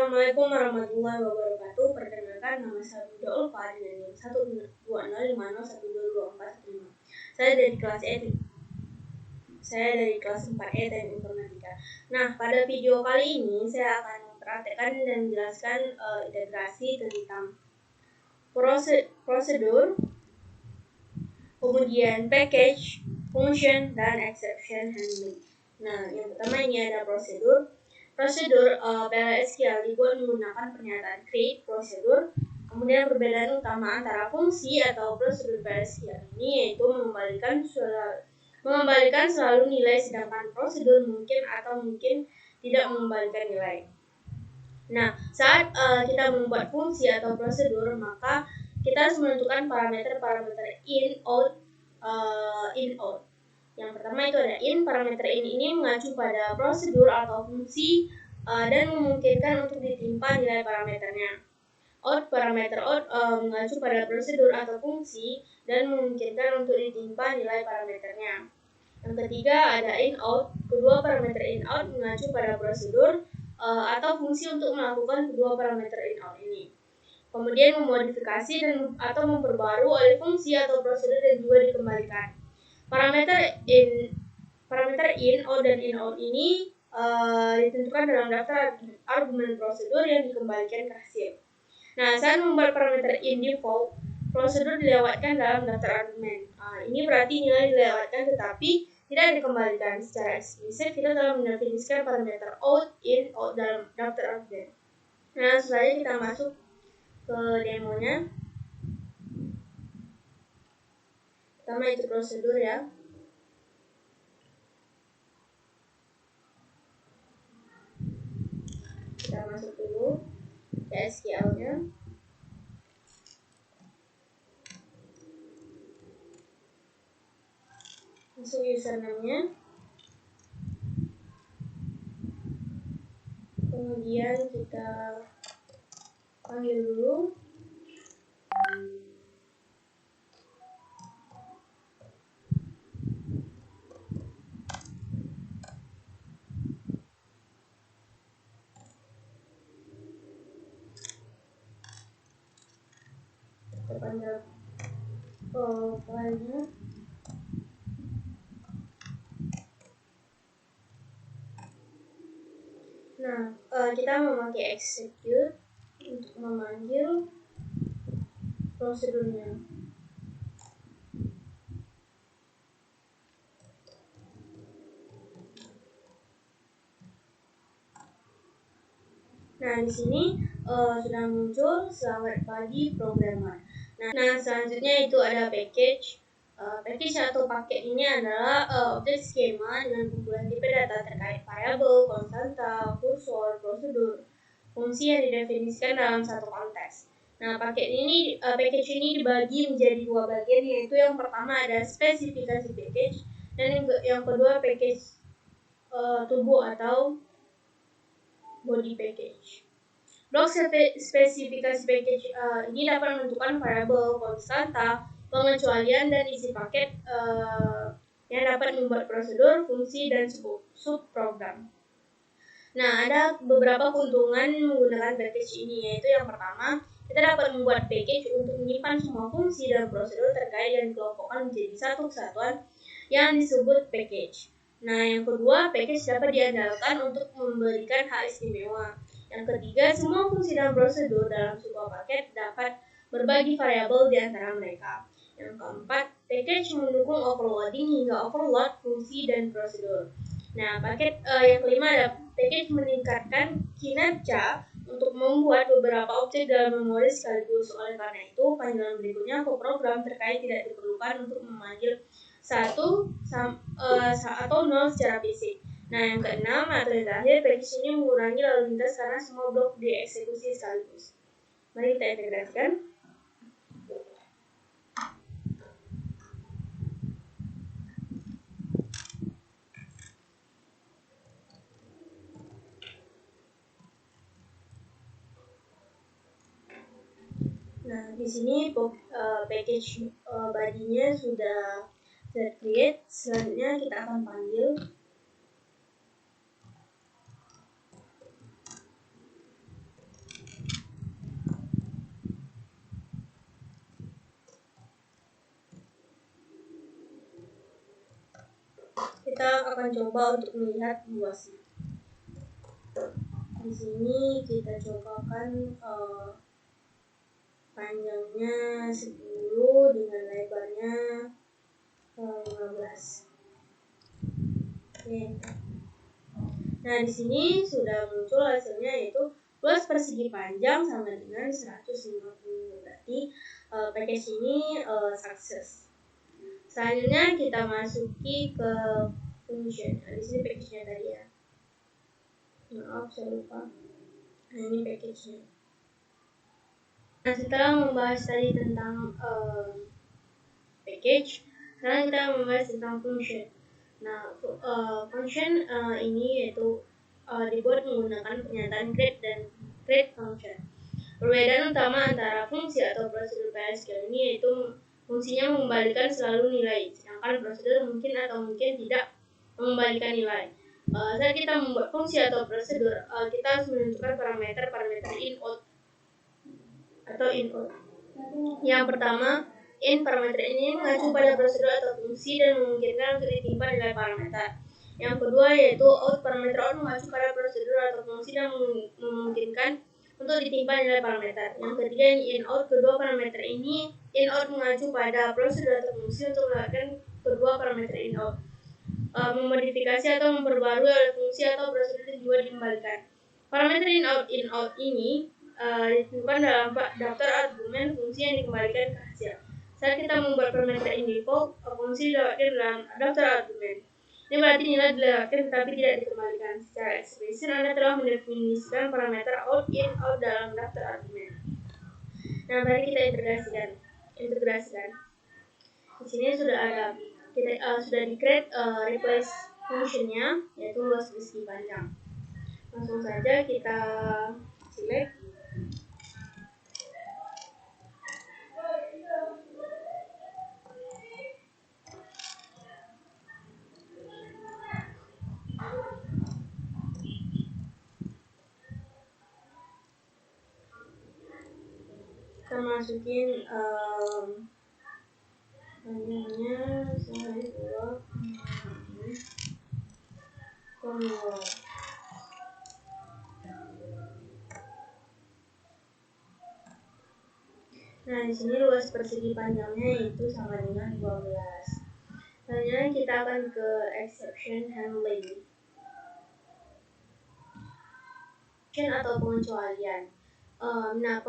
Assalamualaikum warahmatullahi wabarakatuh. Perkenalkan, nama saya Bunda Ulfa dengan NIM 12050122415. Saya dari kelas kelas 4E Teknik Informatika. Nah, pada video kali ini saya akan mempraktekkan dan menjelaskan integrasi tentang prosedur, kemudian package, function, dan exception handling. Nah, yang pertama ini ada prosedur. Prosedur PLSQL dibuat menggunakan pernyataan create prosedur. Kemudian perbedaan utama antara fungsi atau prosedur PLSQL ini yaitu mengembalikan selalu nilai, sedangkan prosedur mungkin atau mungkin tidak mengembalikan nilai. Nah, saat kita membuat fungsi atau prosedur, maka kita harus menentukan parameter in, out. Yang pertama itu ada in. Parameter in ini mengacu pada prosedur atau fungsi dan memungkinkan untuk ditimpa nilai parameternya. Out, parameter out mengacu pada prosedur atau fungsi dan memungkinkan untuk ditimpa nilai parameternya. Yang ketiga ada in out. Kedua parameter in out mengacu pada prosedur atau fungsi untuk melakukan kedua parameter in out ini. Kemudian memodifikasi atau memperbarui oleh fungsi atau prosedur dan juga dikembalikan. Parameter in, out, dan in out ini ditentukan dalam daftar argumen prosedur yang dikembalikan ke hasil. Nah, saat membuat parameter in default, prosedur dilewatkan dalam daftar argumen. Ini berarti nilai dilewatkan tetapi tidak dikembalikan secara eksplisit. Kita telah mendefinisikan parameter out, in, out dalam daftar argumen. Nah, selanjutnya kita masuk ke demonya. Pertama itu prosedur ya. Kita masuk dulu ke SQL-nya. Masuk username-nya. Kemudian kita panggil dulu. Kita panggil filenya. Nah, kita memakai execute untuk memanggil prosedurnya. Nah, di sini sudah muncul selamat pagi programmer. Nah, selanjutnya itu ada package. Package atau paket ini adalah objek skema dengan kumpulan tipe data terkait variabel, konstanta, kursor, prosedur, fungsi yang didefinisikan dalam satu konteks. Nah, package ini dibagi menjadi dua bagian, yaitu yang pertama ada spesifikasi package dan yang kedua package tubuh atau body package. Blok spesifikasi package ini dapat menentukan variabel, konstanta, pengecualian, dan isi paket yang dapat membuat prosedur, fungsi, dan subprogram. Nah, ada beberapa keuntungan menggunakan package ini, yaitu yang pertama, kita dapat membuat package untuk menyimpan semua fungsi dan prosedur terkait yang dikelompokkan menjadi satu kesatuan yang disebut package. Nah, yang kedua, package dapat diandalkan untuk memberikan hak istimewa. Yang ketiga, semua fungsi dan prosedur dalam sebuah paket dapat berbagi variabel di antara mereka. Yang keempat, package mendukung overloading hingga overload fungsi dan prosedur. Nah, yang kelima ada package meningkatkan kinerja untuk membuat beberapa objek dalam memori sekaligus. Oleh karena itu, panggilan berikutnya ke program terkait tidak diperlukan untuk memanggil 1 atau 0 secara fisik. Nah, yang keenam atau yang terakhir, package ini mengurangi lalu lintas karena semua blok dieksekusi sekaligus. Mari kita integrasikan. Nah, di sini package body-nya sudah tercreate. Selanjutnya kita akan panggil kita akan coba untuk melihat luasnya. Di sini kita cobakan panjangnya 10 dengan lebarnya 15. Oke. Nah, di sini sudah muncul hasilnya, yaitu luas persegi panjang sama dengan 150. Berarti package ini sukses. Selanjutnya kita masuki ke function. Nah, di sini package-nya tadi ya. Maaf, saya lupa. Nah, ini package-nya. Nah, setelah membahas tadi tentang package, sekarang kita membahas tentang function. Nah, function ini yaitu dibuat menggunakan pernyataan create dan create function. Perbedaan utama antara fungsi atau prosedur PLSQL ini yaitu fungsinya mengembalikan selalu nilai, sedangkan prosedur mungkin atau mungkin tidak mengembalikan nilai. Saat kita membuat fungsi atau prosedur, kita harus menentukan parameter in, out, atau in, out. Yang pertama, in parameter ini mengacu pada prosedur atau fungsi dan memungkinkan untuk ditimpa nilai parameter. Yang kedua yaitu out parameter out mengacu pada prosedur atau fungsi dan memungkinkan untuk ditimpa nilai parameter. Yang ketiga in out, kedua parameter ini in out mengacu pada prosedur atau fungsi untuk melakukan kedua parameter in out. Memodifikasi atau memperbarui oleh fungsi atau prosedur juga dikembalikan. Parameter in out ini ditentukan dalam daftar argumen fungsi yang dikembalikan ke hasil. Saat kita membuat parameter in default, fungsi dilewatkan dalam daftar argumen. Ini berarti nilai dilewatkan tetapi tidak dikembalikan. Secara eksplisit, Anda telah mendefinisikan parameter out dalam daftar argumen. Nah, mari kita integrasikan. Di sini sudah ada sudah di-create replace function-nya, yaitu luas persegi panjang. Langsung saja kita select. Kita masukin panjangnya sampai 2,2. Nah, di sini luas persegi panjangnya itu sama dengan 12. Selanjutnya kita akan ke exception handling. Atau pengecualian. Nah,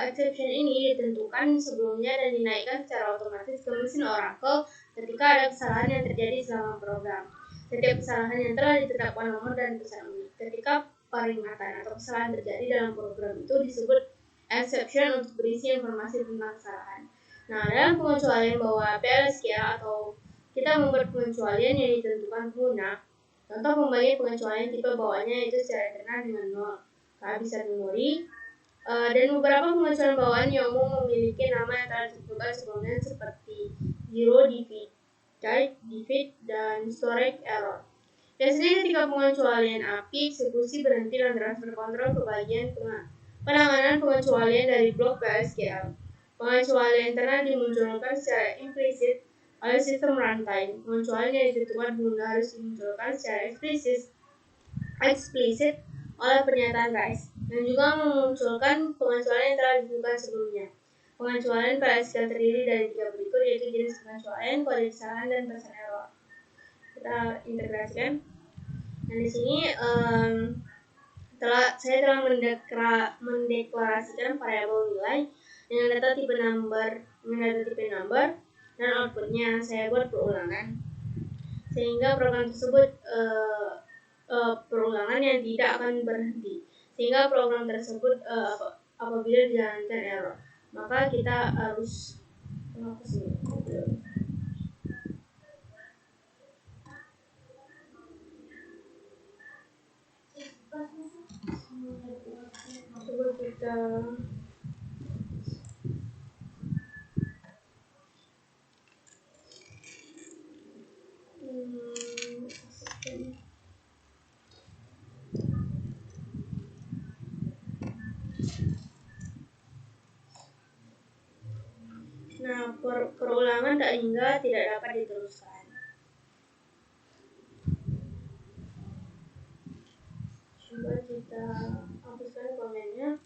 exception ini ditentukan sebelumnya dan dinaikkan secara otomatis ke mesin Oracle ketika ada kesalahan yang terjadi selama program. Setiap kesalahan yang telah ditetapkan nomor dan pesan unik. Ketika peringatan atau kesalahan terjadi dalam program itu disebut exception untuk berisi informasi tentang kesalahan. Nah, dalam pengecualian bahwa PLSQL atau kita membuat pengecualian yang ditentukan pengguna. Contoh pembagian pengecualian tipe bawahnya yaitu secara internal dengan 0, kehabisan memori, dan beberapa pengecualian bawaan yang umum memiliki nama yang telah ditentukan sebelumnya seperti zero, defeat, dan storage error. Biasanya ketika pengecualian API, eksekusi berhenti dan transfer kontrol ke bagian penanganan pengecualian dari blok PLSQL. Pengecualian internal dimunculkan secara implisit oleh sistem runtime. Pengecualian yang ditentukan pengguna harus dimunculkan secara eksplisit oleh pernyataan REST, dan juga memunculkan pengecualian yang telah ditentukan sebelumnya. Pengecualian PLSQL terdiri dari 3 berikut, yaitu jenis pengecualian, kode kesalahan, dan pesan error. Kita integrasikan. Nah, di sini saya telah mendeklarasikan variabel nilai dengan data tipe number, dan outputnya saya buat perulangan, sehingga program tersebut perulangan yang tidak akan berhenti, sehingga program tersebut apabila dijalankan error, maka kita harus coba kita Nah, perulangan tak hingga tidak dapat diteruskan. Coba kita hapuskan komennya.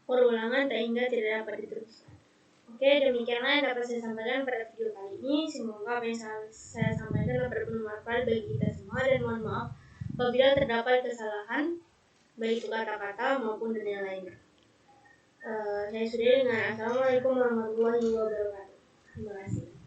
Perulangan sehingga tidak dapat diteruskan. Oke, demikianlah yang dapat saya sampaikan pada video kali ini. Semoga apa yang saya sampaikan dapat bermanfaat bagi kita semua, dan mohon maaf apabila terdapat kesalahan baik itu kata-kata maupun dan yang lainnya. Saya sudah dengan Assalamualaikum warahmatullahi wabarakatuh. Terima kasih.